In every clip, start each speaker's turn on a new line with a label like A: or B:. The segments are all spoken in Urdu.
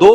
A: 2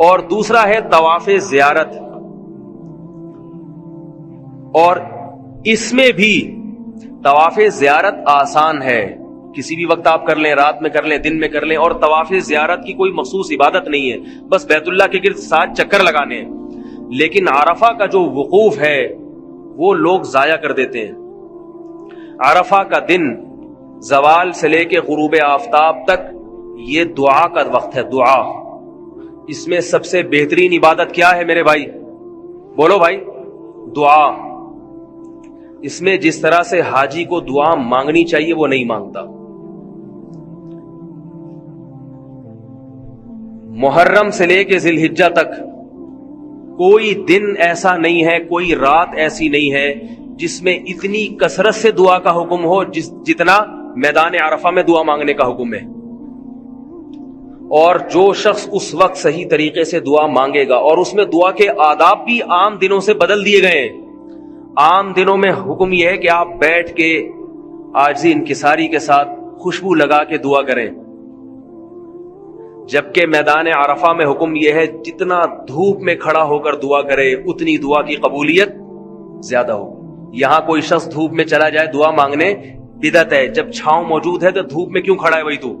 A: اور دوسرا ہے طواف زیارت. اور اس میں بھی طواف زیارت آسان ہے، کسی بھی وقت آپ کر لیں، رات میں کر لیں، دن میں کر لیں. اور طواف زیارت کی کوئی مخصوص عبادت نہیں ہے، بس بیت اللہ کے گرد 7 چکر لگانے ہیں. لیکن عرفہ کا جو وقوف ہے وہ لوگ ضائع کر دیتے ہیں. عرفہ کا دن زوال سے لے کے غروب آفتاب تک یہ دعا کا وقت ہے. دعا، اس میں سب سے بہترین عبادت کیا ہے میرے بھائی؟ بولو بھائی. دعا. اس میں جس طرح سے حاجی کو دعا مانگنی چاہیے وہ نہیں مانگتا. محرم سے لے کے ذی الحجہ تک کوئی دن ایسا نہیں ہے، کوئی رات ایسی نہیں ہے جس میں اتنی کثرت سے دعا کا حکم ہو جتنا میدان عرفہ میں دعا مانگنے کا حکم ہے. اور جو شخص اس وقت صحیح طریقے سے دعا مانگے گا، اور اس میں دعا کے آداب بھی عام دنوں سے بدل دیے گئے ہیں. عام دنوں میں حکم یہ ہے کہ آپ بیٹھ کے عاجزی انکساری کے ساتھ خوشبو لگا کے دعا کریں، جبکہ میدان عرفہ میں حکم یہ ہے جتنا دھوپ میں کھڑا ہو کر دعا کرے اتنی دعا کی قبولیت زیادہ ہو. یہاں کوئی شخص دھوپ میں چلا جائے دعا مانگنے، بدعت ہے. جب چھاؤں موجود ہے تو دھوپ میں کیوں کھڑا ہے بھائی تو؟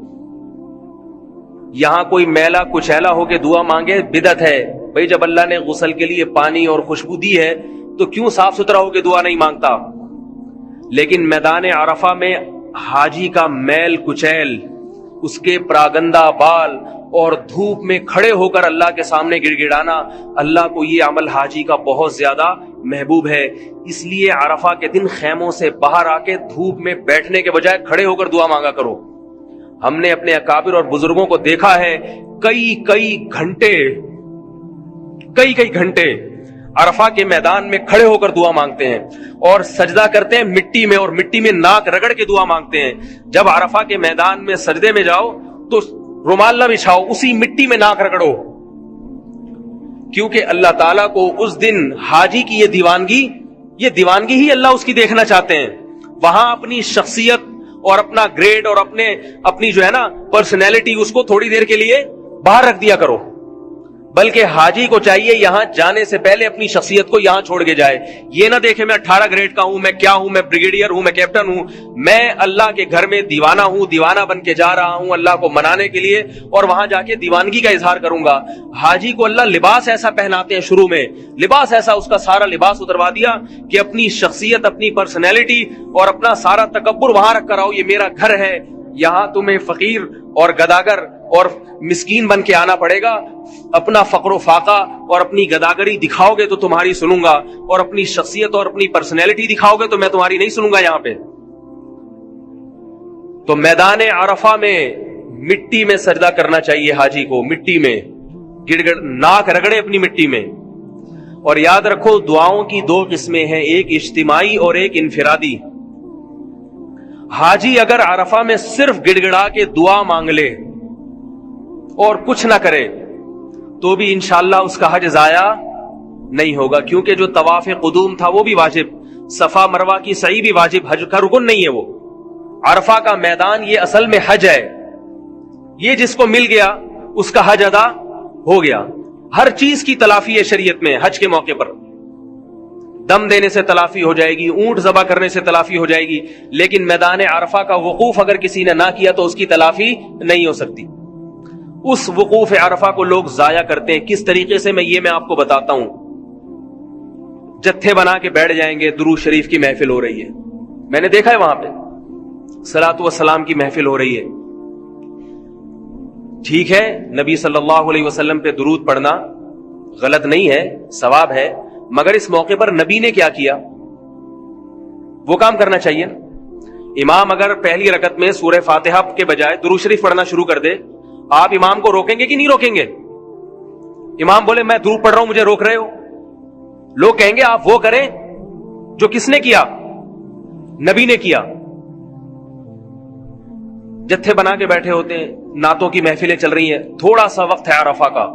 A: یہاں کوئی میلا کچیلا ہو کے دعا مانگے، بدعت ہے. بھائی جب اللہ نے غسل کے لیے پانی اور خوشبو دی ہے تو کیوں صاف ستھرا ہو کے دعا نہیں مانگتا؟ لیکن میدان عرفہ میں حاجی کا میل کچیل، اس کے پراگندہ بال اور دھوپ میں کھڑے ہو کر اللہ کے سامنے گڑ گڑانا، اللہ کو یہ عمل حاجی کا بہت زیادہ محبوب ہے. اس لیے عرفہ کے دن خیموں سے باہر آ کے دھوپ میں بیٹھنے کے بجائے کھڑے ہو کر دعا مانگا کرو. ہم نے اپنے اکابر اور بزرگوں کو دیکھا ہے کئی گھنٹے عرفہ کے میدان میں کھڑے ہو کر دعا مانگتے ہیں اور سجدہ کرتے ہیں مٹی میں، اور مٹی میں ناک رگڑ کے دعا مانگتے ہیں. جب عرفہ کے میدان میں سجدے میں جاؤ تو رومال نہ بچھاؤ، اسی مٹی میں ناک رگڑو، کیونکہ اللہ تعالیٰ کو اس دن حاجی کی یہ دیوانگی ہی اللہ اس کی دیکھنا چاہتے ہیں. وہاں اپنی شخصیت اور اپنا گریڈ اور اپنی جو ہے نا پرسنالٹی، اس کو تھوڑی دیر کے لیے باہر رکھ دیا کرو. بلکہ حاجی کو چاہیے یہاں جانے سے پہلے اپنی شخصیت کو یہاں چھوڑ کے جائے. یہ نہ دیکھے میں 18 گریڈ کا ہوں، میں کیا ہوں، میں بریگیڈیئر ہوں، میں کیپٹن ہوں، میں اللہ کے گھر میں دیوانہ ہوں، دیوانہ بن کے جا رہا ہوں اللہ کو منانے کے لیے، اور وہاں جا کے دیوانگی کا اظہار کروں گا. حاجی کو اللہ لباس ایسا پہناتے ہیں، شروع میں لباس ایسا، اس کا سارا لباس اتروا دیا کہ اپنی شخصیت، اپنی پرسنالٹی اور اپنا سارا تکبر وہاں رکھ کر آؤ. یہ میرا گھر ہے، یہاں تمہیں فقیر اور گداگر اور مسکین بن کے آنا پڑے گا. اپنا فقر و فاقہ اور اپنی گداگری دکھاؤ گے تو تمہاری سنوں گا، اور اپنی شخصیت اور اپنی پرسنالٹی دکھاؤ گے تو میں تمہاری نہیں سنوں گا یہاں پہ. تو میدان عرفہ میں مٹی میں سجدہ کرنا چاہیے حاجی کو، مٹی میں گڑ گڑ ناک رگڑے اپنی مٹی میں. اور یاد رکھو دعاؤں کی 2 قسمیں ہیں، ایک اجتماعی اور ایک انفرادی. حاجی اگر عرفہ میں صرف گڑ گڑا کے دعا مانگ لے اور کچھ نہ کرے تو بھی انشاءاللہ اس کا حج ضائع نہیں ہوگا، کیونکہ جو طواف قدوم تھا وہ بھی واجب، صفا مروہ کی سعی بھی واجب، حج کا رکن نہیں ہے وہ. عرفہ کا میدان یہ اصل میں حج ہے، یہ جس کو مل گیا اس کا حج ادا ہو گیا. ہر چیز کی تلافی ہے شریعت میں. حج کے موقع پر دم دینے سے تلافی ہو جائے گی، اونٹ ذبح کرنے سے تلافی ہو جائے گی، لیکن میدان عرفہ کا وقوف اگر کسی نے نہ کیا تو اس کی تلافی نہیں ہو سکتی. اس وقوف عرفہ کو لوگ ضائع کرتے ہیں. کس طریقے سے میں آپ کو بتاتا ہوں. جتھے بنا کے بیٹھ جائیں گے، درود شریف کی محفل ہو رہی ہے، میں نے دیکھا ہے وہاں پہ صلاۃ و سلام کی محفل ہو رہی ہے. ٹھیک ہے، نبی صلی اللہ علیہ وسلم پہ درود پڑھنا غلط نہیں ہے، ثواب ہے، مگر اس موقع پر نبی نے کیا کیا وہ کام کرنا چاہیے. امام اگر پہلی رکعت میں سورہ فاتحہ کے بجائے درود شریف پڑھنا شروع کر دے، آپ امام کو روکیں گے کہ نہیں روکیں گے؟ امام بولے میں درود پڑھ رہا ہوں مجھے روک رہے ہو، لوگ کہیں گے آپ وہ کریں جو کس نے کیا؟ نبی نے کیا. جتھے بنا کے بیٹھے ہوتے ہیں، نعتوں کی محفلیں چل رہی ہیں، تھوڑا سا وقت ہے عرفہ کا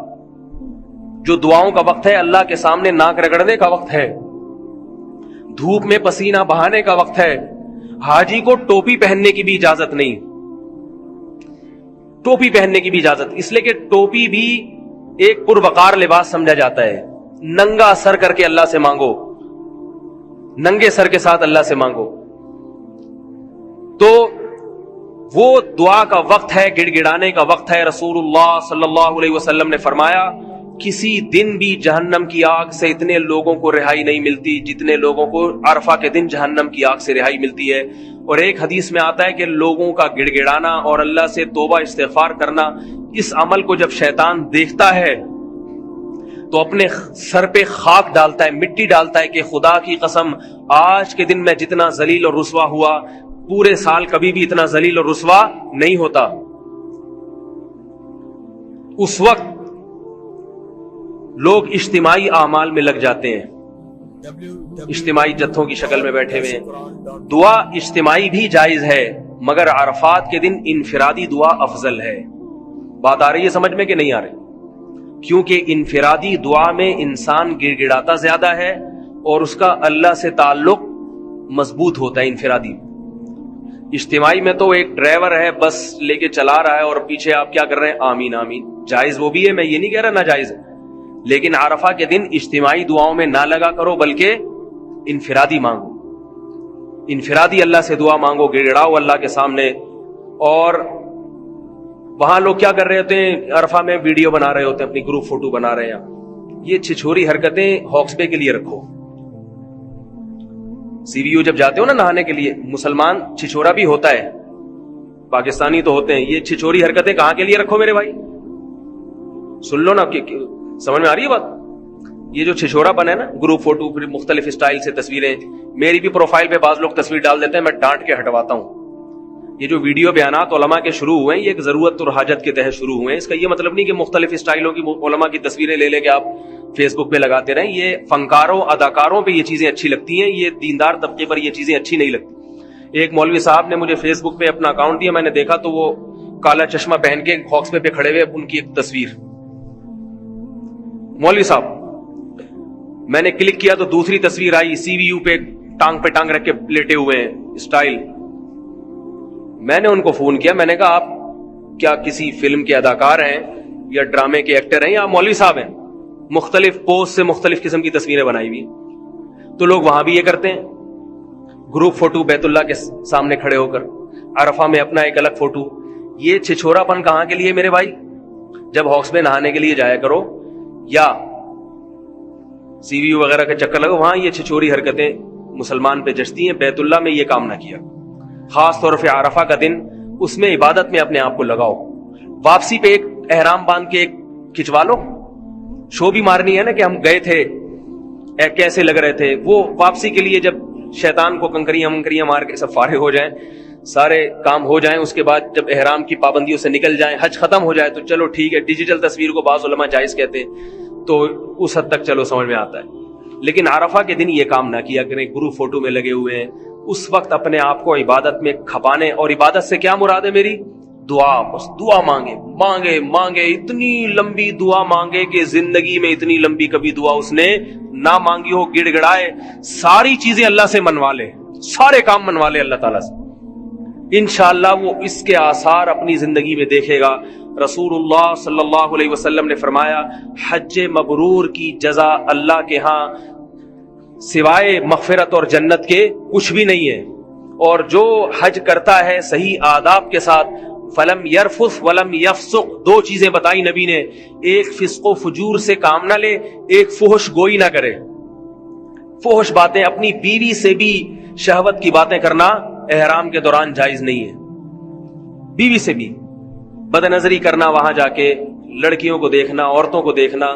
A: جو دعاؤں کا وقت ہے، اللہ کے سامنے ناک رگڑنے کا وقت ہے، دھوپ میں پسینہ بہانے کا وقت ہے. حاجی کو ٹوپی پہننے کی بھی اجازت نہیں، ٹوپی پہننے کی بھی اجازت، اس لیے کہ ٹوپی بھی ایک پروقار لباس سمجھا جاتا ہے. ننگا سر کر کے اللہ سے مانگو, ننگے سر کے ساتھ اللہ سے مانگو. تو وہ دعا کا وقت ہے, گڑ گڑانے کا وقت ہے. رسول اللہ صلی اللہ علیہ وسلم نے فرمایا کسی دن بھی جہنم کی آگ سے اتنے لوگوں کو رہائی نہیں ملتی جتنے لوگوں کو عرفہ کے دن جہنم کی آگ سے رہائی ملتی ہے. اور ایک حدیث میں آتا ہے کہ لوگوں کا گڑ گڑانا اور اللہ سے توبہ استغفار کرنا, اس عمل کو جب شیطان دیکھتا ہے تو اپنے سر پہ خاک ڈالتا ہے, مٹی ڈالتا ہے کہ خدا کی قسم آج کے دن میں جتنا ذلیل اور رسوا ہوا پورے سال کبھی بھی اتنا ذلیل اور رسوا نہیں ہوتا. اس وقت لوگ اجتماعی اعمال میں لگ جاتے ہیں, اجتماعی جتھوں کی شکل میں بیٹھے ہوئے ہیں. دعا اجتماعی بھی جائز ہے مگر عرفات کے دن انفرادی دعا افضل ہے. بات آ رہی ہے سمجھ میں کہ نہیں آ رہی؟ کیونکہ انفرادی دعا میں انسان گڑ گڑاتا زیادہ ہے اور اس کا اللہ سے تعلق مضبوط ہوتا ہے انفرادی. اجتماعی میں تو ایک ڈرائیور ہے بس لے کے چلا رہا ہے اور پیچھے آپ کیا کر رہے ہیں, آمین آمین. جائز وہ بھی ہے, میں یہ نہیں کہہ رہا ناجائز ہے, لیکن عرفہ کے دن اجتماعی دعاؤں میں نہ لگا کرو بلکہ انفرادی مانگو, انفرادی اللہ سے دعا مانگو, گڑگڑاؤ اللہ کے سامنے. اور وہاں لوگ کیا کر رہے ہوتے ہیں, عرفہ میں ویڈیو بنا رہے ہوتے ہیں, اپنی گروپ فوٹو بنا رہے ہیں. یہ چھچھوری حرکتیں ہاکس بے کے لیے رکھو. سی وی یو جب جاتے ہو نا نہانے کے لیے, مسلمان چھچھورا بھی ہوتا ہے, پاکستانی تو ہوتے ہیں. یہ چھچھوری حرکتیں کہاں کے لیے رکھو میرے بھائی, سن لو نا, سمجھ میں آ رہی ہے بات. یہ جو چھچھورا بنا ہے نا, گروپ فوٹو, پھر مختلف اسٹائل سے تصویریں, میری بھی پروفائل پہ بعض لوگ تصویر ڈال دیتے ہیں, میں ڈانٹ کے ہٹواتا ہوں. یہ جو ویڈیو بیانات علماء کے شروع ہوئے ہیں یہ ایک ضرورت اور حاجت کے تحت شروع ہوئے ہیں. اس کا یہ مطلب نہیں کہ مختلف اسٹائلوں کی علماء کی تصویریں لے لے کے آپ فیس بک پہ لگاتے رہیں. یہ فنکاروں اداکاروں پہ یہ چیزیں اچھی لگتی ہیں, یہ دیندار طبقے پر یہ چیزیں اچھی نہیں لگتی. ایک مولوی صاحب نے مجھے فیس بک پہ اپنا اکاؤنٹ دیا, میں نے دیکھا تو وہ کالا چشمہ پہن کے ہاکس پہ کھڑے ہوئے, ان کی ایک تصویر. مولوی صاحب, میں نے کلک کیا تو دوسری تصویر آئی, سی وی یو پہ ٹانگ رکھ کے لیٹے ہوئے ہیں اسٹائل. میں نے ان کو فون کیا, میں نے کہا آپ کیا کسی فلم کے اداکار ہیں یا ڈرامے کے ایکٹر ہیں یا مولوی صاحب ہیں؟ مختلف پوز سے مختلف قسم کی تصویریں بنائی ہوئی. تو لوگ وہاں بھی یہ کرتے ہیں, گروپ فوٹو بیت اللہ کے سامنے کھڑے ہو کر, عرفہ میں اپنا ایک الگ فوٹو. یہ چھچھورا پن کہاں کے لیے میرے بھائی؟ جب ہاکس میں نہانے کے لیے جایا کرو یا سی وی یو وغیرہ کا چکر لگو, وہاں یہ چھچوری حرکتیں مسلمان پہ جچتی ہیں. بیت اللہ میں یہ کام نہ کیا, خاص طور پہ عرفہ کا دن, اس میں عبادت میں اپنے آپ کو لگاؤ. واپسی پہ ایک احرام باندھ کے ایک کھچوا لو, شو بھی مارنی ہے نا کہ ہم گئے تھے کیسے لگ رہے تھے. وہ واپسی کے لیے جب شیطان کو کنکریاں مار کے سب فارغ ہو جائیں, سارے کام ہو جائیں, اس کے بعد جب احرام کی پابندیوں سے نکل جائیں, حج ختم ہو جائے تو چلو ٹھیک ہے. ڈیجیٹل تصویر کو بعض علماء جائز کہتے ہیں, تو اس حد تک چلو سمجھ میں آتا ہے. لیکن عرفہ کے دن یہ کام نہ کیا کریں, گروپ فوٹو میں لگے ہوئے ہیں. اس وقت اپنے آپ کو عبادت میں کھپانے, اور عبادت سے کیا مراد ہے میری؟ دعا. بس دعا مانگے مانگے مانگے, اتنی لمبی دعا مانگے کہ زندگی میں اتنی لمبی کبھی دعا اس نے نہ مانگی ہو. گڑ گڑائے, ساری چیزیں اللہ سے منوا لے, سارے کام منوا لے اللہ تعالیٰ سے, انشاءاللہ وہ اس کے آثار اپنی زندگی میں دیکھے گا. رسول اللہ صلی اللہ علیہ وسلم نے فرمایا حج مبرور کی جزا اللہ کے ہاں سوائے مغفرت اور جنت کے کچھ بھی نہیں ہے. اور جو حج کرتا ہے صحیح آداب کے ساتھ, فلم یرفث ولم یفسق, دو چیزیں بتائی نبی نے, ایک فسق و فجور سے کام نہ لے, ایک فحش گوئی نہ کرے. فحش باتیں, اپنی بیوی سے بھی شہوت کی باتیں کرنا احرام کے دوران جائز نہیں ہے. بیوی سے بھی بد نظری کرنا, وہاں جا کے لڑکیوں کو دیکھنا, عورتوں کو دیکھنا,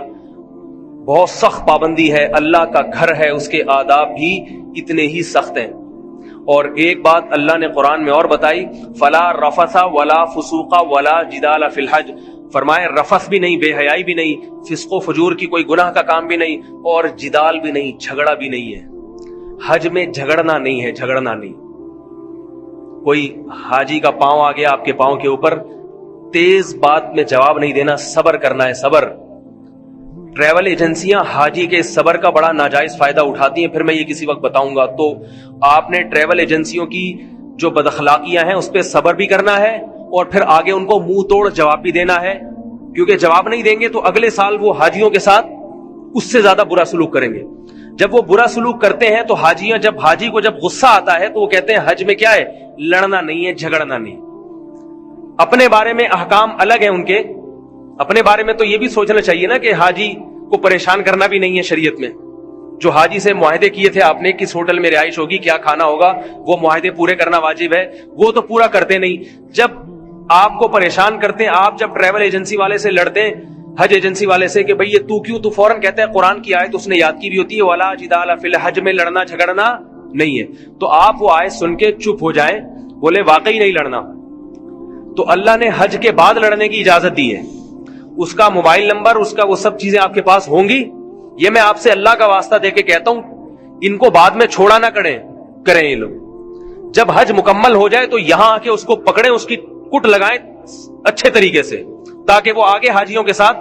A: بہت سخت پابندی ہے. اللہ کا گھر ہے, اس کے آداب بھی اتنے ہی سخت ہیں. اور ایک بات اللہ نے قرآن میں اور بتائی, فلا رفث ولا فسوق ولا جدال فی الحج, فرمائے رفث بھی نہیں, بے حیائی بھی نہیں, فسق و فجور کی کوئی گناہ کا کام بھی نہیں, اور جدال بھی نہیں, جھگڑا بھی نہیں ہے. حج میں جھگڑنا نہیں ہے, جھگڑنا نہیں. کوئی حاجی کا پاؤں آ گیا آپ کے پاؤں کے اوپر, تیز بات میں جواب نہیں دینا, صبر کرنا ہے, صبر. ٹریول ایجنسیاں حاجی کے صبر کا بڑا ناجائز فائدہ اٹھاتی ہیں, پھر میں یہ کسی وقت بتاؤں گا. تو آپ نے ٹریول ایجنسیوں کی جو بد اخلاقیاں ہیں اس پہ صبر بھی کرنا ہے, اور پھر آگے ان کو منہ توڑ جواب بھی دینا ہے. کیونکہ جواب نہیں دیں گے تو اگلے سال وہ حاجیوں کے ساتھ اس سے زیادہ برا سلوک کریں گے. جب وہ برا سلوک کرتے ہیں تو حاجی کو جب غصہ آتا ہے تو وہ کہتے ہیں حج میں کیا ہے, لڑنا نہیں ہے, جھگڑنا نہیں. اپنے بارے میں احکام الگ ہیں ان کے. اپنے بارے میں تو یہ بھی سوچنا چاہیے نا کہ حاجی کو پریشان کرنا بھی نہیں ہے شریعت میں. جو حاجی سے معاہدے کیے تھے آپ نے, کس ہوٹل میں رہائش ہوگی, کیا کھانا ہوگا, وہ معاہدے پورے کرنا واجب ہے, وہ تو پورا کرتے نہیں. جب آپ کو پریشان کرتے ہیں, آپ جب ٹریول ایجنسی والے سے لڑتے ہیں, حج ایجنسی والے سے کہ بھئی یہ تو کیوں, تو فوراً کہتا ہے قرآن کی آیت اس نے یاد کی بھی ہوتی ہے, وَلَا جِدَالَ فِی الْحَجِّ میں لڑنا جھگڑنا نہیں ہے. تو آپ وہ آیت سن کے چپ ہو جائیں, بولے واقعی نہیں لڑنا. تو اللہ نے حج کے بعد لڑنے کی اجازت دی ہے. اس کا موبائل نمبر, اس کا وہ سب چیزیں آپ کے پاس ہوں گی. یہ میں آپ سے اللہ کا واسطہ دے کے کہتا ہوں, ان کو بعد میں چھوڑا نہ کریں یہ لوگ. جب حج مکمل ہو جائے تو یہاں آ کے اس کو پکڑیں, اس کی کٹ لگائیں اچھے طریقے سے, تاکہ وہ آگے حاجیوں کے ساتھ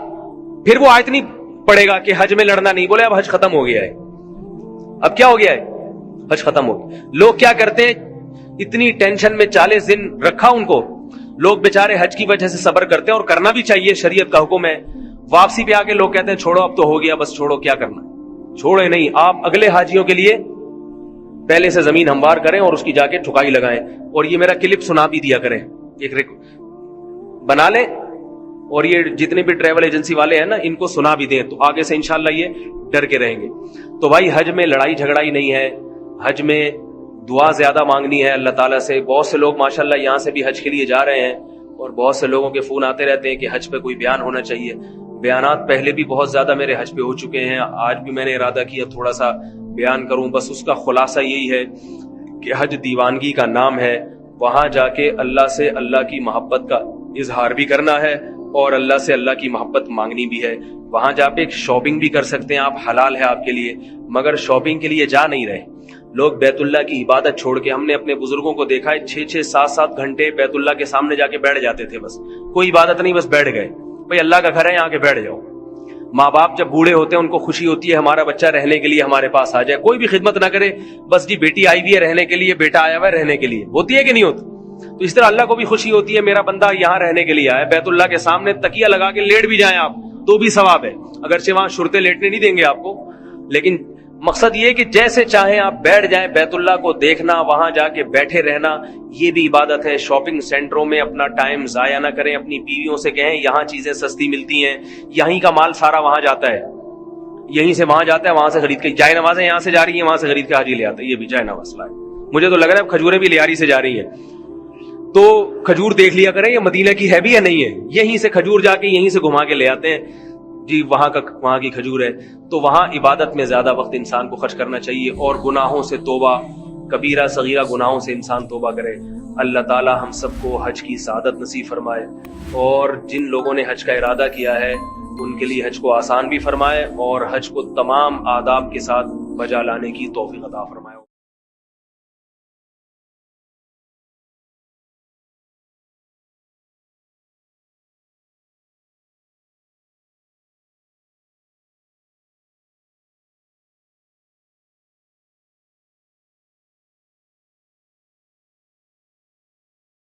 A: پھر وہ آیت نہیں پڑے گا کہ حج میں لڑنا نہیں. بولے اب حج ختم ہو گیا ہے. اب کیا ہو گیا ہے, حج ختم ہو گیا. لوگ کیا کرتے ہیں, اتنی ٹینشن میں 40 دن رکھا ان کو, لوگ بیچارے حج کی وجہ سے صبر کرتے ہیں, اور کرنا بھی چاہیے, شریعت کا حکم ہے. واپسی پہ آ کے لوگ کہتے ہیں چھوڑو اب تو ہو گیا, بس چھوڑو, کیا کرنا. چھوڑے نہیں, آپ اگلے حاجیوں کے لیے پہلے سے زمین ہموار کریں اور اس کی جا کے ٹھکائی لگائیں. اور یہ میرا کلپ سنا بھی دیا کریں, ایک بنا لیں, اور یہ جتنے بھی ٹریول ایجنسی والے ہیں نا, ان کو سنا بھی دیں, تو آگے سے انشاءاللہ یہ ڈر کے رہیں گے. تو بھائی حج میں لڑائی جھگڑائی نہیں ہے, حج میں دعا زیادہ مانگنی ہے اللہ تعالیٰ سے. بہت سے لوگ ماشاءاللہ یہاں سے بھی حج کے لیے جا رہے ہیں, اور بہت سے لوگوں کے فون آتے رہتے ہیں کہ حج پہ کوئی بیان ہونا چاہیے. بیانات پہلے بھی بہت زیادہ میرے حج پہ ہو چکے ہیں, آج بھی میں نے ارادہ کیا تھوڑا سا بیان کروں. بس اس کا خلاصہ یہی ہے کہ حج دیوانگی کا نام ہے, وہاں جا کے اللہ سے اللہ کی محبت کا اظہار بھی کرنا ہے, اور اللہ سے اللہ کی محبت مانگنی بھی ہے. وہاں جا پہ شاپنگ بھی کر سکتے ہیں آپ, حلال ہے آپ کے لیے, مگر شاپنگ کے لیے جا نہیں رہے. لوگ بیت اللہ کی عبادت چھوڑ کے, ہم نے اپنے بزرگوں کو دیکھا ہے 6-6 7-7 گھنٹے بیت اللہ کے سامنے جا کے بیٹھ جاتے تھے, بس کوئی عبادت نہیں, بس بیٹھ گئے. بھئی اللہ کا گھر ہے, یہاں کے بیٹھ جاؤ. ماں باپ جب بوڑھے ہوتے ہیں ان کو خوشی ہوتی ہے ہمارا بچہ رہنے کے لیے ہمارے پاس آ جائے, کوئی بھی خدمت نہ کرے, بس جی بیٹی آئی ہوئی ہے رہنے کے لیے, بیٹا آیا ہوا ہے رہنے کے لیے. ہوتی ہے کہ نہیں ہوتی؟ تو اس طرح اللہ کو بھی خوشی ہوتی ہے, میرا بندہ یہاں رہنے کے لیے آیا, بیت اللہ کے سامنے تکیہ لگا کے لیٹ بھی جائیں آپ تو بھی ثواب ہے, اگرچہ وہاں شرطیں لیٹنے نہیں دیں گے آپ کو, لیکن مقصد یہ کہ جیسے چاہیں آپ بیٹھ جائیں. بیت اللہ کو دیکھنا, وہاں جا کے بیٹھے رہنا, یہ بھی عبادت ہے. شاپنگ سینٹروں میں اپنا ٹائم ضائع نہ کریں, اپنی بیویوں سے کہیں یہاں چیزیں سستی ملتی ہیں, یہیں کا مال سارا وہاں جاتا ہے, یہیں سے وہاں جاتا ہے, وہاں سے خرید کے. جائے نمازیں یہاں سے جا رہی ہیں, وہاں سے خرید کے حاجی لے آتا ہے, یہ بھی جائے نماز لائے. مجھے تو لگ رہا ہے کھجوریں بھی لیاری سے جا رہی ہیں, تو کھجور دیکھ لیا کریں یہ مدینہ کی ہے بھی یا نہیں ہے. یہیں سے کھجور جا کے یہیں سے گھما کے لے آتے ہیں, جی وہاں کی کھجور ہے. تو وہاں عبادت میں زیادہ وقت انسان کو خرچ کرنا چاہیے, اور گناہوں سے توبہ, کبیرہ صغیرہ گناہوں سے انسان توبہ کرے. اللہ تعالی ہم سب کو حج کی سعادت نصیب فرمائے, اور جن لوگوں نے حج کا ارادہ کیا ہے ان کے لیے حج کو آسان بھی فرمائے, اور حج کو تمام آداب کے ساتھ بجا لانے کی توفیق عطا فرمائے.